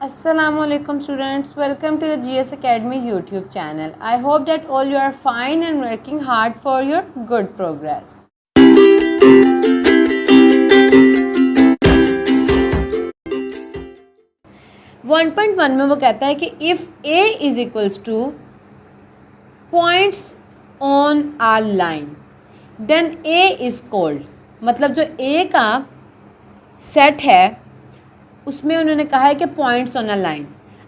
Assalamualaikum students, welcome to the GS Academy YouTube channel. I hope that all you are fine and working hard for your good progress. 1.1 में वो कहता है कि if A is equals to points on a line then A is called, मतलब जो A का set है उसमें उन्होंने कहा है कि पॉइंट्स ऑन अ लाइन।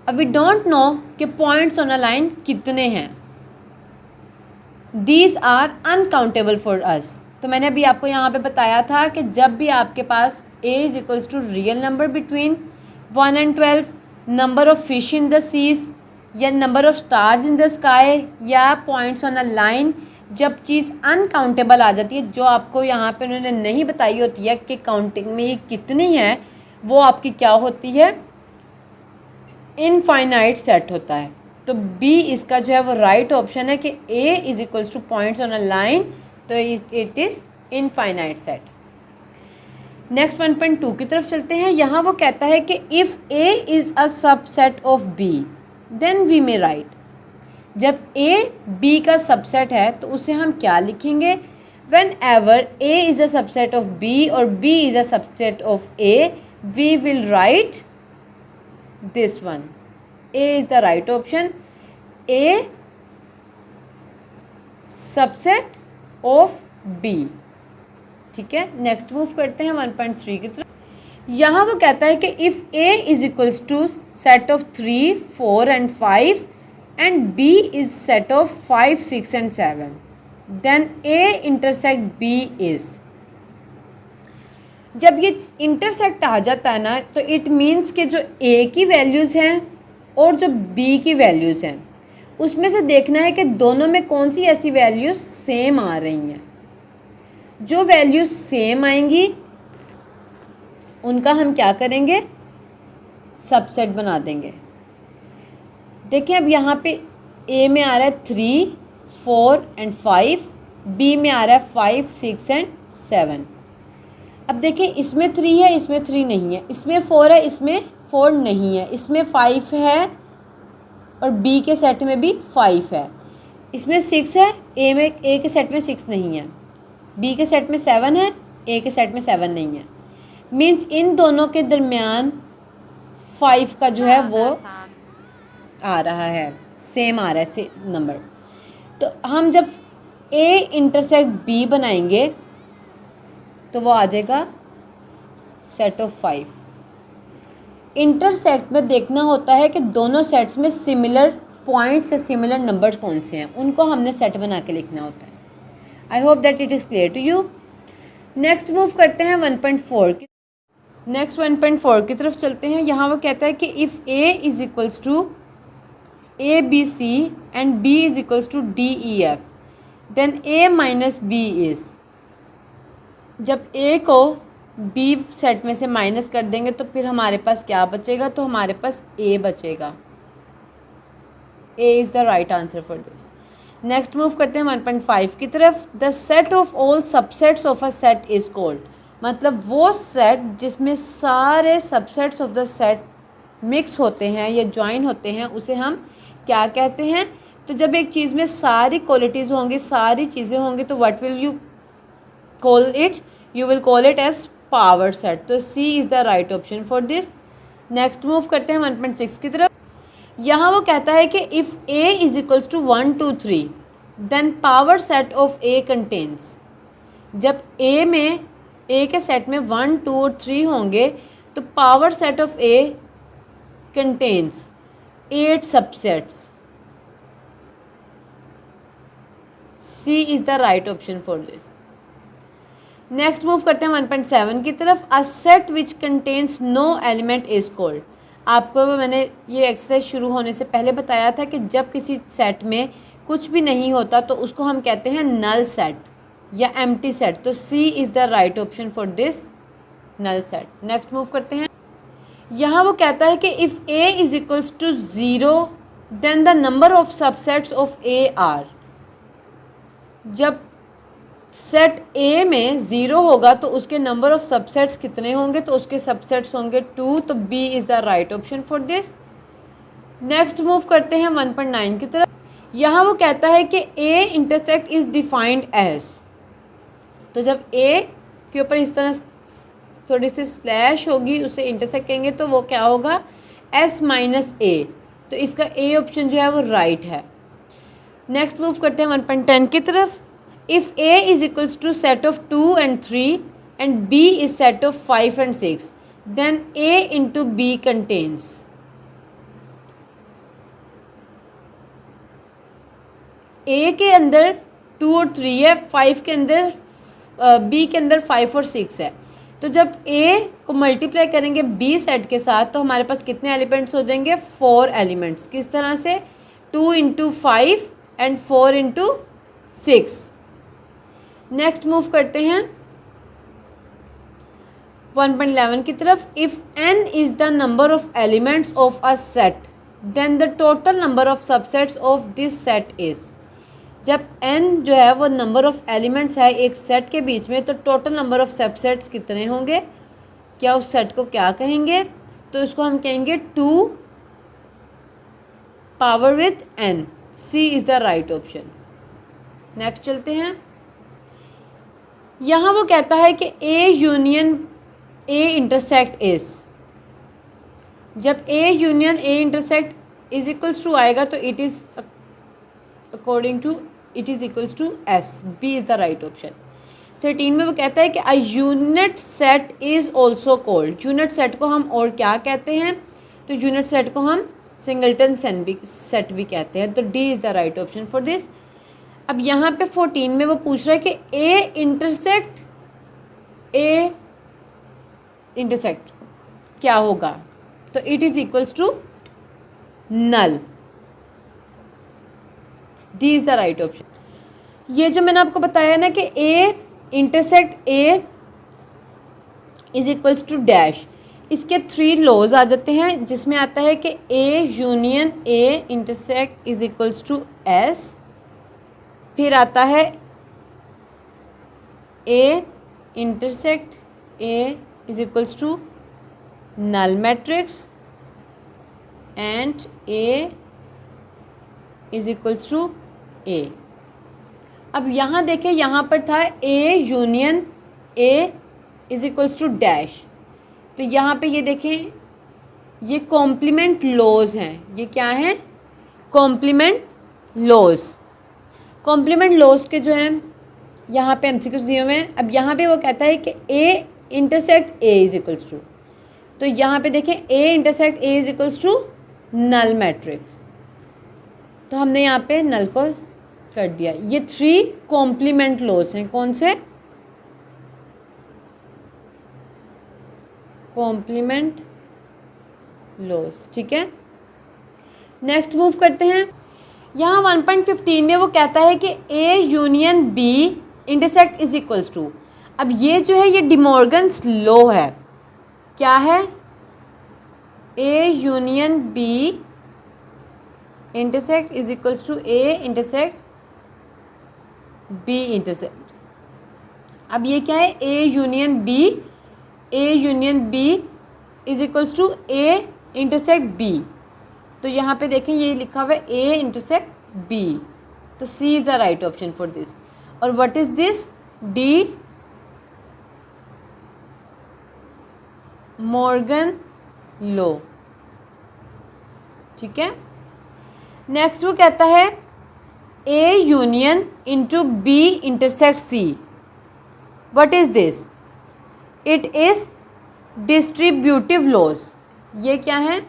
अब वी डोंट नो कि पॉइंट्स ऑन अ लाइन कितने हैं। These are uncountable for us. तो मैंने अभी आपको यहाँ पे बताया था कि जब भी आपके पास a is equals to real number between 1 and 12, number of fish in the seas या number of stars in the sky या पॉइंट्स ऑन अ लाइन, जब चीज़ अनकाउंटेबल आ जाती है, जो आपको यहाँ पे उन्होंने नहीं बताई होती है कि काउंटिंग में ये कितनी है, वो आपकी क्या होती है, इनफाइनाइट सेट होता है। तो बी इसका जो है वो राइट ऑप्शन है कि A is equals to points on a line, तो it is infinite set. Next 1.2 की तरफ चलते हैं। यहाँ वो कहता है कि if A is a subset of B then we may write. जब ए बी का सबसेट है तो उसे हम क्या लिखेंगे? Whenever A is a subset of B और B is a subset of A, we will write this one. A is the right option. A subset of B. ठीक है, नेक्स्ट मूव करते हैं 1.3 की तरफ। यहाँ वो कहता है कि if A is equals to set of 3, 4 and 5 and B is set of 5, 6 and 7, then A intersect B is। जब ये इंटरसेक्ट आ जाता है ना, तो इट मीन्स कि जो ए की वैल्यूज़ हैं और जो बी की वैल्यूज़ हैं उसमें से देखना है कि दोनों में कौन सी ऐसी वैल्यूज़ सेम आ रही हैं। जो वैल्यूज़ सेम आएंगी उनका हम क्या करेंगे? सबसेट बना देंगे। देखिए अब यहाँ पे ए में आ रहा है 3, 4 and 5, बी में आ रहा है 5, 6 and 7। अब देखिए इसमें 3 है, इसमें 3 नहीं है, इसमें 4 है, इसमें 4 नहीं है, इसमें 5 है और बी के सेट में भी 5 है, इसमें 6 है, ए के सेट में 6 नहीं है, बी के सेट में 7 है, ए के सेट में 7 नहीं है। मीन्स इन दोनों के दरमियान 5 का जो है वो आ रहा है, सेम आ रहा है नंबर। तो हम जब ए इंटरसेक्ट बी बनाएंगे तो वो आ जाएगा सेट ऑफ 5। इंटरसेक्ट में देखना होता है कि दोनों सेट्स में सिमिलर पॉइंट्स या सिमिलर नंबर्स कौन से हैं, उनको हमने सेट बना के लिखना होता है। I hope that it is clear to you. Next move करते हैं 1.4 की। नेक्स्ट 1.4 की तरफ चलते हैं। यहाँ वो कहता है कि if A is equals to A B C and B is equals to D E F then A minus B is. जब ए को बी सेट में से माइनस कर देंगे तो फिर हमारे पास क्या बचेगा? तो हमारे पास ए बचेगा। ए is the right answer for this. Next move करते हैं 1.5 की तरफ। The set of all subsets of a set is called, मतलब वो सेट जिसमें सारे subsets of the set mix होते हैं या ज्वाइन होते हैं, उसे हम क्या कहते हैं? तो जब एक चीज़ में सारी क्वालिटीज़ होंगी, सारी चीज़ें होंगी, तो what will you call it? You will call it as power set. तो C is the right option for this. Next move करते हैं 1.6 की तरफ। यहाँ वो कहता है कि if A is equals to 1, 2, 3 then power set of A contains। जब A में A के सेट में 1, 2 और 3 होंगे तो power set of A contains 8 subsets। C is the right option for this. Next move करते हैं 1.7 की तरफ। A set which contains no element is called. आपको मैंने ये एक्सरसाइज शुरू होने से पहले बताया था कि जब किसी सेट में कुछ भी नहीं होता तो उसको हम कहते हैं नल सेट या एम्प्टी सेट। तो C is the right option for this, null set. Next move करते हैं। यहाँ वो कहता है कि if A is equals to 0 then the number of subsets of A are. जब सेट ए में 0 होगा तो उसके नंबर ऑफ सबसेट्स कितने होंगे, तो उसके सबसेट्स होंगे 2, तो B is the right option for this. Next move करते हैं 1.9 की तरफ। यहाँ वो कहता है कि A intersect is defined as, तो जब ए के ऊपर इस तरह थोड़ी सी स्लैश होगी उसे इंटरसेक्ट कहेंगे तो वो क्या होगा, एस माइनस ए, तो इसका ए ऑप्शन जो है वो राइट है। नेक्स्ट मूव करते हैं 1.10 की तरफ। If A is equals to set of 2 and 3 and B is set of 5 and 6 then A into B contains. A के अंदर 2 और 3 है, 5 के अंदर बी के अंदर 5 और 6 है, तो जब ए को मल्टीप्लाई करेंगे बी सेट के साथ तो हमारे पास कितने एलिमेंट्स हो जाएंगे, 4 एलिमेंट्स। किस तरह से, 2 into 5 and 4 into 6। Next move करते हैं 1.11 की तरफ। If n is the number of elements of a set then the total number of subsets of this set is. जब n जो है वो नंबर ऑफ एलिमेंट्स है एक सेट के बीच में, तो टोटल नंबर ऑफ सबसेट्स कितने होंगे, क्या उस सेट को क्या कहेंगे, तो इसको हम कहेंगे 2 power with n। C is the right option. Next चलते हैं। यहाँ वो कहता है कि A union A intersect is, जब A union A intersect is equals to आएगा तो it is according to it is equals to S. B is the right option. 13 में वो कहता है कि a unit set is also called. Unit set को हम और क्या कहते हैं, तो यूनिट सेट को हम सिंगल्टन सेट भी कहते हैं, तो D is the right option for this. अब यहाँ पे 14 में वो पूछ रहा है कि ए इंटरसेक्ट क्या होगा, तो it is equals to null. D is the right option. ये जो मैंने आपको बताया ना कि A intersect A is equals to dash, इसके 3 लॉज आ जाते हैं, जिसमें आता है कि A union A intersect is equals to S, फिर आता है A intersect A is equals to null matrix and A is equals to A. अब यहाँ देखें, यहाँ पर था A union A is equals to dash, तो यहाँ पे ये देखें ये कॉम्प्लीमेंट लॉज हैं। ये क्या हैं, कॉम्प्लीमेंट लॉज। कॉम्प्लीमेंट लॉज के जो हैं यहाँ पे एमसीक्यूज दिए हुए हैं। अब यहाँ पे वो कहता है कि A intersect A is equals to, तो यहाँ पे देखें A intersect A is equals to null matrix, तो हमने यहाँ पे नल को कर दिया। ये 3 कॉम्प्लीमेंट लॉज हैं। कौन से, कॉम्प्लीमेंट लॉज, ठीक है। नेक्स्ट मूव करते हैं। यहाँ 1.15 में वो कहता है कि A union B intersect is equals to. अब ये जो है ये डिमॉर्गन्स लॉ है। क्या है, A union B intersect is equals to A intersect B intersect. अब ये क्या है, A union B is equals to A intersect B, तो यहाँ पे देखें ये लिखा हुआ है ए इंटरसेक्ट बी, तो C is the right option for this. और what is this, De Morgan law, ठीक है। नेक्स्ट वो कहता है A union into B intersect C. What is this, it is distributive laws. ये क्या है,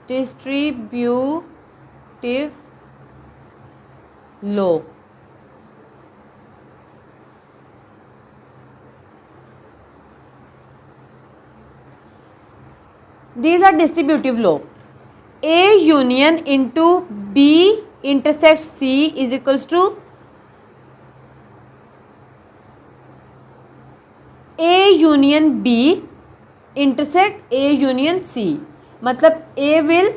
distributive law. These are distributive law. A union into B intersect C is equals to A union B intersect A union C. मतलब A will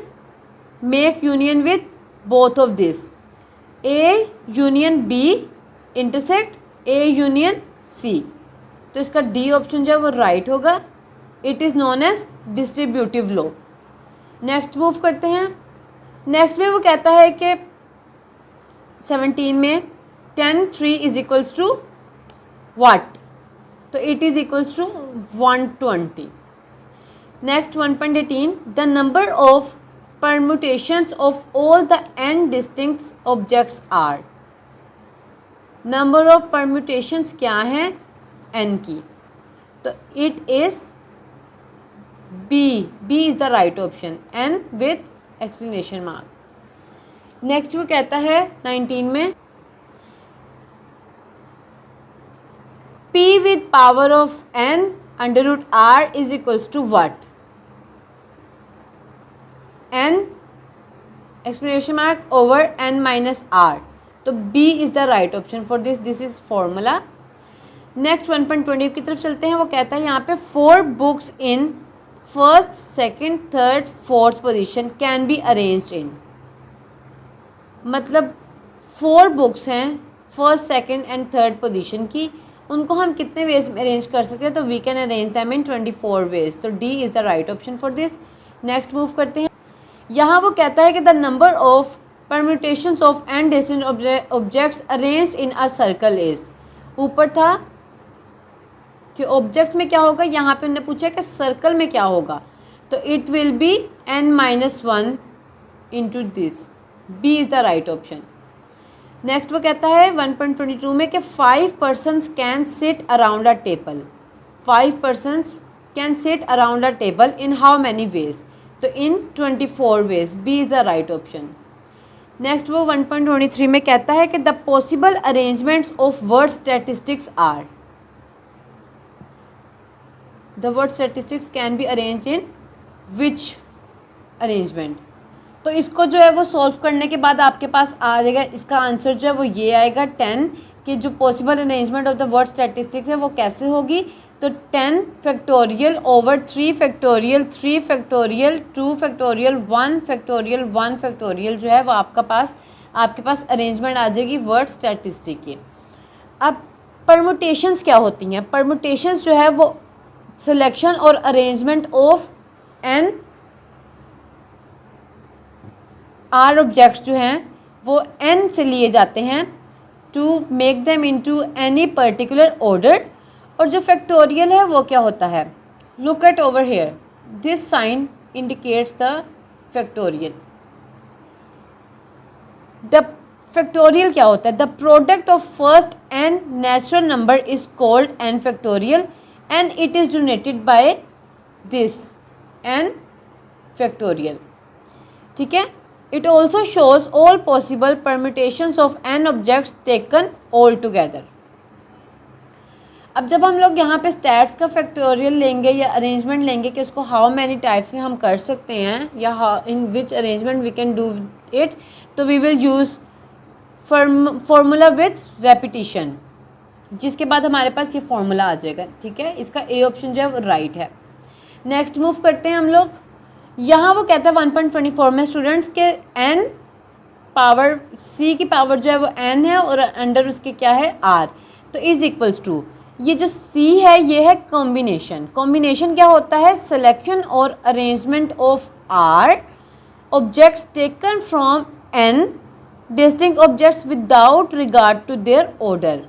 make union with both of this. A union B intersect A union C, तो इसका D option जो है वो right होगा। It is known as distributive law. Next move करते हैं। Next में वो कहता है कि 17 में 10 3 इज इक्वल्स टू वाट, तो it is equals to 120। Next 1.18 the number of permutations of all the n distinct objects are, number of permutations क्या हैं n की, तो it is B is the right option, n with explanation mark. Next वो कहता है 19 में p with power of n under root r is equals to what, n explanation mark over n minus r, तो b is the right option for this is formula. Next 1.20 की तरफ चलते हैं। वो कहता है यहाँ पे 4 books in first second third fourth position can be arranged इन, मतलब 4 बुक्स हैं first second and third position की, उनको हम कितने वेज में अरेंज कर सकते हैं, तो we can arrange them in 24 ways, तो D is the right option for this. Next move करते हैं। यहाँ वो कहता है कि the number of permutations of n distant objects arranged in a circle is, ऊपर था कि ऑब्जेक्ट में क्या होगा, यहाँ पे उन्होंने पूछा कि सर्कल में क्या होगा, तो it will be n-1 into this, B is the right option. Next वो कहता है 1.22 में कि 5 persons can sit around a table, 5 persons can sit around a table in how many ways, तो in 24 ways, B is the right option. Next वो 1.23 में कहता है कि the possible arrangements of word statistics are, the word statistics can be arrange in which arrangement, तो इसको जो है वो सॉल्व करने के बाद आपके पास आ जाएगा, इसका आंसर जो है वो ये आएगा 10, कि जो possible arrangement of the word statistics है वो कैसे होगी, तो 10 factorial over 3 factorial 3 factorial 2 factorial 1 factorial 1 factorial जो है वो आपके पास अरेंजमेंट आ जाएगी वर्ड स्टैटिस्टिक की। अब परमुटेशंस क्या होती हैं, परमुटेशंस जो है वो सिलेक्शन और arrangement of N R objects जो हैं वो n से लिए जाते हैं to make them into any particular order, और जो फैक्टोरियल है वो क्या होता है, look at over here, this sign indicates the factorial. The factorial क्या होता है, the product of first n natural number is called n factorial and it is donated by this n factorial, ठीक है। It also shows all possible permutations of n objects taken all together. अब जब हम लोग यहाँ पे stats का factorial लेंगे या अरेंजमेंट लेंगे कि उसको हाउ मैनी टाइप्स में हम कर सकते हैं या how in which arrangement we can do it, तो we will use formula with repetition, जिसके बाद हमारे पास ये फार्मूला आ जाएगा, ठीक है। इसका ए ऑप्शन जो है वो राइट है। नेक्स्ट मूव करते हैं हम लोग। यहाँ वो कहता है 1.24 में स्टूडेंट्स के n पावर c की पावर जो है वो n है और अंडर उसके क्या है r, तो इज इक्वल्स टू, ये जो c है ये है कॉम्बिनेशन। कॉम्बिनेशन क्या होता है, सिलेक्शन और arrangement of r objects taken from n distinct objects without regard to their order,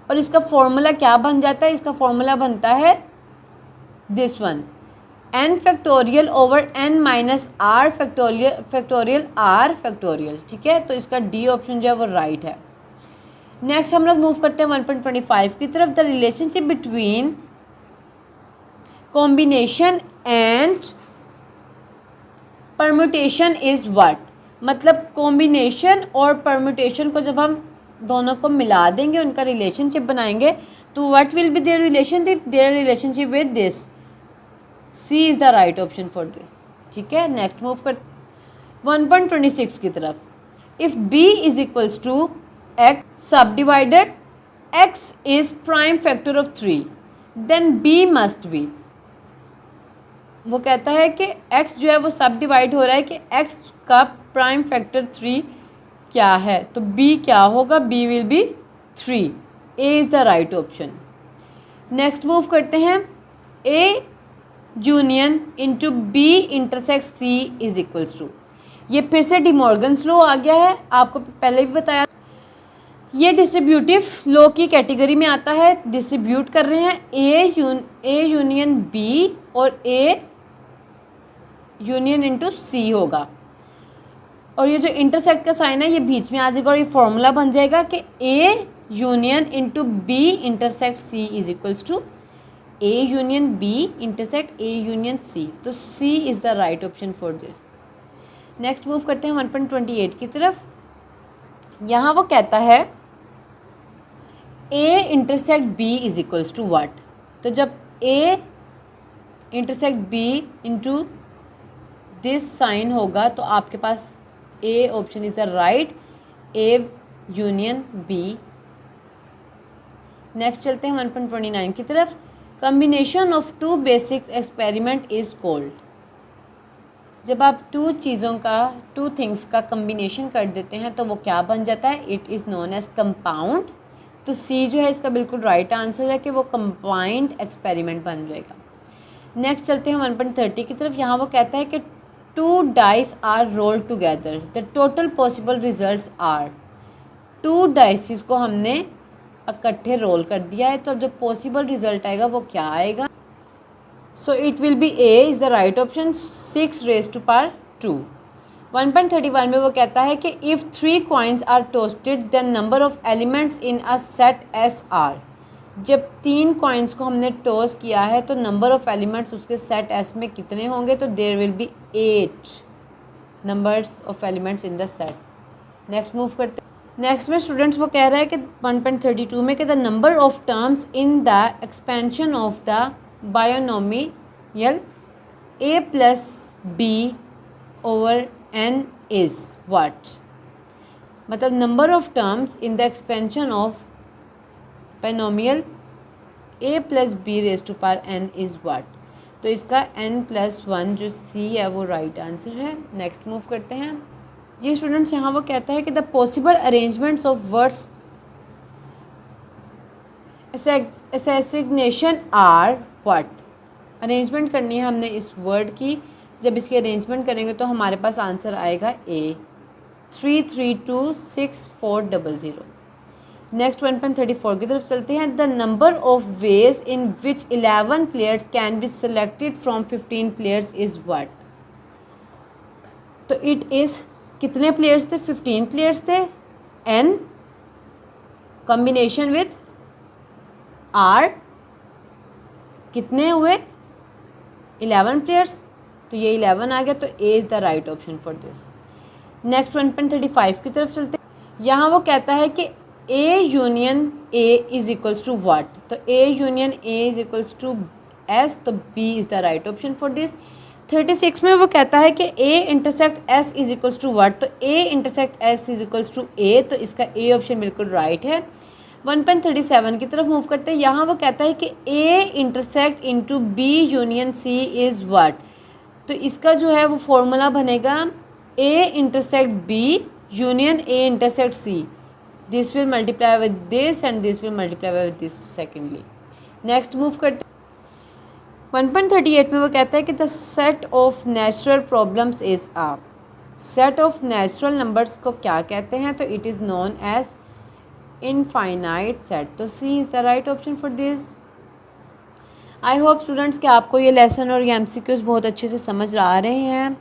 और इसका फॉर्मूला क्या बन जाता है, इसका फॉर्मूला बनता है this one, n factorial over n minus r factorial r factorial, ठीक है। तो इसका डी ऑप्शन जो है वो राइट है। नेक्स्ट हम लोग मूव करते हैं 1.25 की तरफ। The relationship between combination and permutation is what, मतलब कॉम्बिनेशन और परम्यूटेशन को जब हम दोनों को मिला देंगे, उनका रिलेशनशिप बनाएंगे, तो what will be their relationship with this, C is the right option for this, ठीक है। नेक्स्ट मूव कर 1.26 की तरफ। If b is equals to x sub divided x is prime factor of 3 then b must be, वो कहता है कि x जो है वो सब डिवाइड हो रहा है कि x का प्राइम फैक्टर 3 क्या है, तो b क्या होगा, b will be 3, A is the right option. Next move करते हैं, A union into B intersect C is equals to. ये फिर से डिमॉर्गन्स लॉ आ गया है, आपको पहले भी बताया। ये डिस्ट्रीब्यूटिव लॉ की कैटेगरी में आता है। डिस्ट्रीब्यूट कर रहे हैं ए यूनियन बी और ए यूनियन इंटू सी होगा, और ये जो इंटरसेक्ट का साइन है ये बीच में आ जाएगा और ये फॉर्मूला बन जाएगा कि A union into B intersect C is equals to A union B intersect A union C. तो C is the right option for this. Next move करते हैं 1.28 की तरफ। यहाँ वो कहता है A intersect B is equals to what. तो जब A intersect B into this sign होगा तो आपके पास A option is the right, A union B. Next चलते हैं 1.29 की तरफ। Combination of two basic experiment is called. जब आप टू थिंग्स का कम्बिनेशन कर देते हैं तो वो क्या बन जाता है, it is known as compound. तो सी जो है इसका बिल्कुल राइट आंसर है कि वो कंबाइंड एक्सपेरिमेंट बन जाएगा। नेक्स्ट चलते हैं 1.30 की तरफ। यहाँ वो कहता है कि two dice are rolled together, the total possible results are. Two dices को हमने इकट्ठे रोल कर दिया है, तो अब जब पॉसिबल रिजल्ट आएगा वो क्या आएगा, so it will B A is the right option, 6 raised to power 2। 1.31 में वो कहता है कि if 3 coins are tossed then number of elements in a set S are. जब 3 कॉइन्स को हमने टॉस किया है तो नंबर ऑफ एलिमेंट्स उसके सेट एस में कितने होंगे, तो there will be 8 numbers of elements in the set. Next move करते हैं। नेक्स्ट में स्टूडेंट्स वो कह रहा है कि 1.32 में कि the number of terms in the expansion of the binomial a plus B over n is what. मतलब number of terms in the expansion of binomial a plus B raise to power n is what. तो इसका n+1 जो c है वो right answer है। Next move करते हैं जी स्टूडेंट्स। यहाँ वो कहता है कि the possible arrangements of words assassination are what. Arrangement करनी है हमने इस वर्ड की, जब इसकी अरेंजमेंट करेंगे तो हमारे पास आंसर आएगा ए 3326400। नेक्स्ट 1.34 की तरफ चलते हैं। The number of ways in which 11 players can be selected from 15 players is what. तो इट इज़, कितने प्लेयर्स थे, 15 प्लेयर्स थे, एन कॉम्बिनेशन विथ आर कितने हुए, 11 प्लेयर्स, तो ये 11 आ गया, तो ए is the right option for this. Next 1.35 की तरफ चलते हैं। यहाँ वो कहता है कि A union A is equals to what. तो A union A is equals to S, तो B is the right option for this. 36 में वो कहता है कि A intersect S is equals to what. तो A intersect S is equals to A, तो इसका ए ऑप्शन बिल्कुल राइट है। 1.37 की तरफ मूव करते हैं। यहाँ वो कहता है कि A intersect into B union C is what. तो इसका जो है वो फॉर्मूला बनेगा A intersect B union A intersect C. This will multiply with this and this will multiply with this secondly. Next move करते हैं 1.38 में वो कहता है कि the set of natural problems is ah. Set of natural numbers को क्या कहते हैं, तो it is known as infinite set. तो C is the right option for this. I hope students कि आपको ये लेसन और ये MCQs बहुत अच्छे से समझ आ रहे हैं।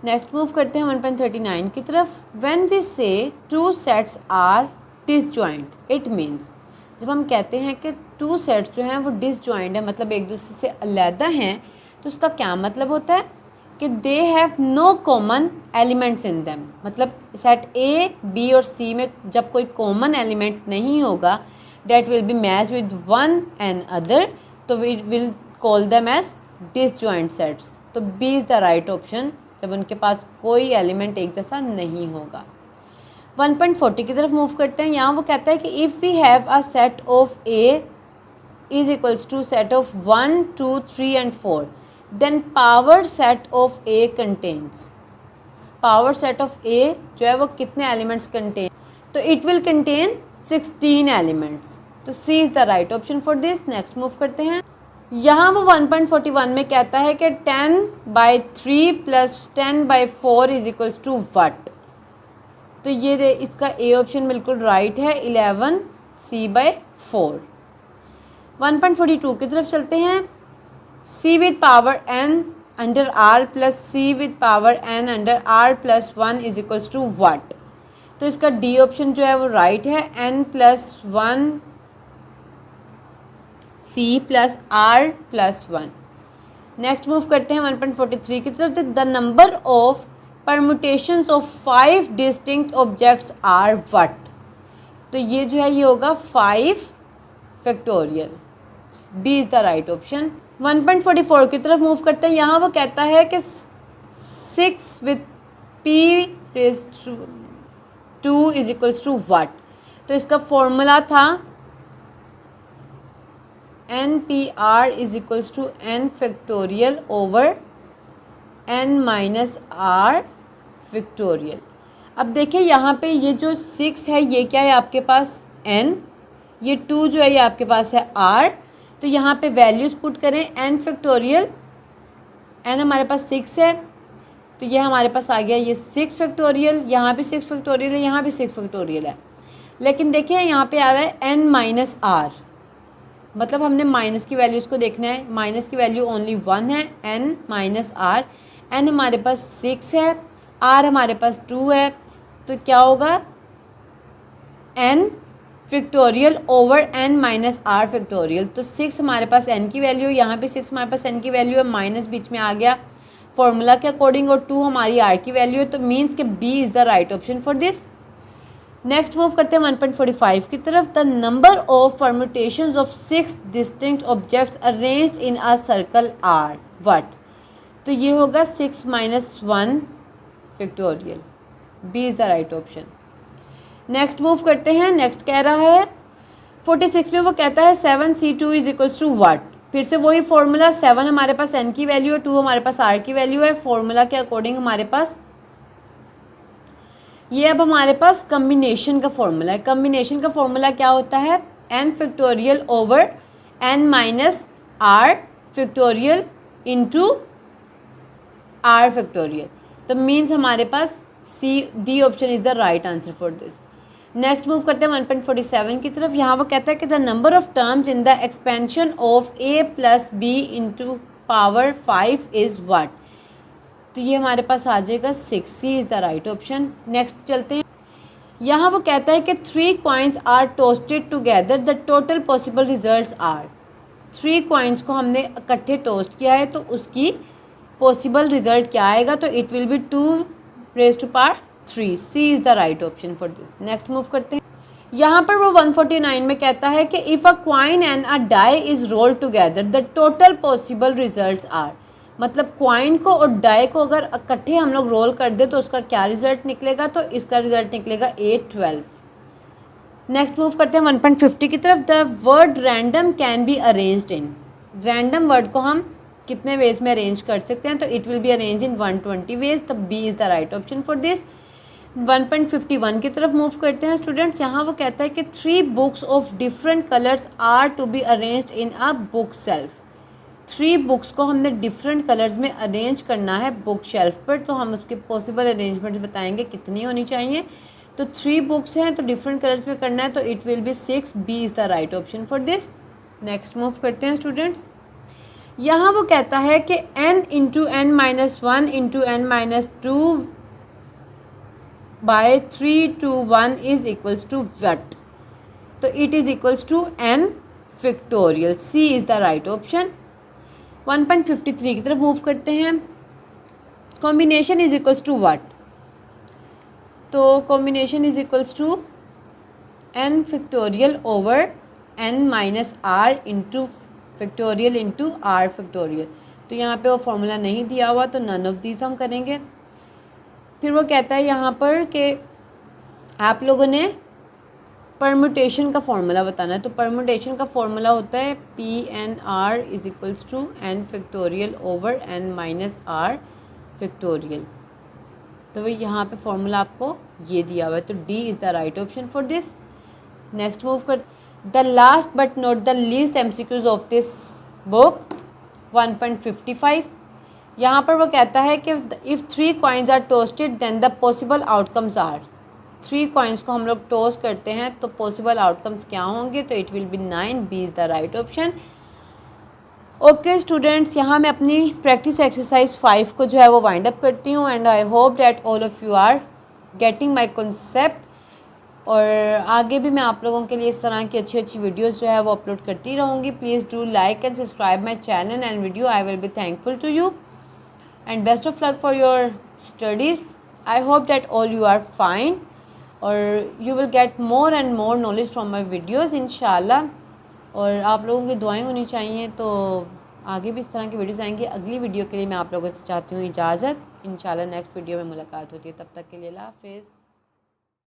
नेक्स्ट मूव करते हैं 1.39 की तरफ। When we say two sets are disjoint, it means, जब हम कहते हैं कि टू सेट्स जो हैं वो डिसजॉइंट है, मतलब एक दूसरे से अलहदा हैं, तो उसका क्या मतलब होता है कि they have no common elements in them. मतलब सेट ए बी और सी में जब कोई कॉमन एलिमेंट नहीं होगा, that will be match with one and other, तो we will call them as disjoint sets. तो B is the right option, जब उनके पास कोई एलिमेंट एक जैसा नहीं होगा। 1.40 की तरफ मूव करते हैं। यहाँ वो कहता है कि if we have a set of A is equals to set of 1, 2, 3 and 4, then power set of A contains. Power set of A जो है वो कितने एलिमेंट्स कंटेन, तो इट विल कंटेन 16 एलिमेंट्स। तो C is the right option for this. Next move करते हैं। यहाँ वो 1.41 में कहता है कि 10/3 + 10/4 इज इक्वल्स टू वट। तो ये इसका ए ऑप्शन बिल्कुल राइट है, 11c/4। 1.42 की तरफ चलते हैं। c with power n under r plus c with power n under r plus 1 is equals to what. तो इसका डी ऑप्शन जो है वो राइट है, n+1 c plus r plus 1। Next move करते हैं 1.43 की तरफ। The number of permutations of 5 distinct objects are what. तो ये जो है ये होगा 5 factorial. B is the right option. 1.44 की तरफ मूव करते हैं। यहाँ वो कहता है कि 6 with p⁻² is equals to what. तो इसका फॉर्मूला था NPR is equals to n factorial over n minus r factorial. अब देखिए यहाँ पे ये जो 6 है ये क्या है आपके पास n, ये 2 जो है ये आपके पास है r। तो यहाँ पे वैल्यूज़ पुट करें, n फैक्टोरियल, n हमारे पास 6 है तो ये हमारे पास आ गया ये 6 फैक्टोरियल, यहाँ भी 6 फैक्टोरियल है, यहाँ भी 6 फैक्टोरियल है। लेकिन देखिए यहाँ पे आ रहा है n माइनस r, मतलब हमने माइनस की वैल्यूज़ को देखना है। माइनस की वैल्यू ओनली 1 है, n माइनस r। n हमारे पास 6 है, r हमारे पास 2 है, तो क्या होगा n factorial over n minus r factorial. तो 6 हमारे पास n की वैल्यू, यहाँ पे 6 हमारे पास n की वैल्यू है, माइनस बीच में आ गया फॉर्मूला के अकॉर्डिंग, और 2 हमारी r की वैल्यू है। तो मीन्स के b is the right option for this. Next move करते हैं 1.45 की तरफ। The number of permutations of 6 distinct objects arranged in a circle are what. तो ये होगा 6 minus 1 factorial. B is the right option. Next move करते हैं। Next कह रहा है 46 में वो कहता है 7c2 is equals to what. फिर से वही फॉर्मूला, 7 हमारे पास n की वैल्यू है, 2 हमारे पास r की वैल्यू है। फॉर्मूला के अकॉर्डिंग हमारे पास ये अब हमारे पास कम्बिनेशन का फॉर्मूला है। कम्बिनेशन का फॉर्मूला क्या होता है, n factorial over n minus r factorial into r factorial. तो मीन्स हमारे पास D option is the right answer for this. Next move करते हैं 1.47 की तरफ। यहाँ वो कहता है कि the number of terms in the expansion of a plus b into power 5 is what. तो ये हमारे पास आ जाएगा 6। C is the right option. Next चलते हैं। यहाँ वो कहता है कि 3 coins are tossed together, the total possible results are. 3 coins को हमने इकट्ठे टोस्ट किया है तो उसकी पॉसिबल रिजल्ट क्या आएगा, तो it will be 2⁻3। C is the right option for this. Next move करते हैं। यहाँ पर वो 149 में कहता है कि if a coin and a die is roll together the total possible results are. मतलब कॉइन को और डाई को अगर इकट्ठे हम लोग रोल कर दे तो उसका क्या रिजल्ट निकलेगा, तो इसका रिजल्ट निकलेगा 812। नेक्स्ट मूव करते हैं 1.50 की तरफ। The word random can be arranged in. Random word को हम कितने वेज में अरेंज कर सकते हैं, तो it will be arrange in 120 ways. The B is the right option for this. 1.51 की तरफ मूव करते हैं स्टूडेंट्स। यहाँ वो कहता है कि 3 books of different colours are to be arranged in a book shelf. 3 books को हमने डिफरेंट कलर्स में अरेंज करना है बुक शेल्फ पर, तो हम उसके पॉसिबल अरेंजमेंट्स बताएंगे कितनी होनी चाहिए। तो 3 बुक्स हैं तो डिफरेंट कलर्स में करना है, तो it will be 6। B is the right option for this. Next move करते हैं स्टूडेंट्स। यहाँ वो कहता है कि n into n minus 1 into n minus 2 by 3 to 1 is equals to what. तो it is equals to n factorial. C is the right option. 1.53 की तरफ मूव करते हैं। Combination is equals to what. तो combination is equals to n factorial over n minus r into factorial into r factorial. तो यहाँ पे वो formula नहीं दिया हुआ तो नन ऑफ दीज हम करेंगे। फिर वो कहता है यहाँ पर कि आप लोगों ने परम्यूटेशन का फॉर्मूला बताना है। तो परम्यूटेशन का फॉर्मूला होता है PNR is equals to n factorial over n minus r factorial. तो वही यहाँ पे फॉर्मूला आपको ये दिया हुआ है, तो D is the right option for this. Next move कर the last but not the least MCQs of this book 1.55। यहाँ पर वो कहता है कि if 3 coins are tossed then the possible outcomes are. 3 coins को हम लोग टोस्ट करते हैं तो पॉसिबल आउटकम्स क्या होंगे, तो it will be 9, B is the right option. Okay students, यहाँ मैं अपनी प्रैक्टिस एक्सरसाइज 5 को जो है वो वाइंड अप करती हूँ and I hope that all of you are getting my concept. और आगे भी मैं आप लोगों के लिए इस तरह की अच्छी अच्छी वीडियोस जो है वो अपलोड करती रहूँगी। Please do like and subscribe my channel and video. I will be thankful to you and best of luck for your studies. I hope that all you are fine और you will get more and more knowledge from my videos इंशाल्लाह। और आप लोगों की दुआएं होनी चाहिए, तो आगे भी इस तरह की वीडियोज़ आएंगी। अगली वीडियो के लिए मैं आप लोगों से चाहती हूँ इजाज़त। इंशाल्लाह नेक्स्ट वीडियो में मुलाकात होती है, तब तक के लिए अल्लाह हाफ़िज़।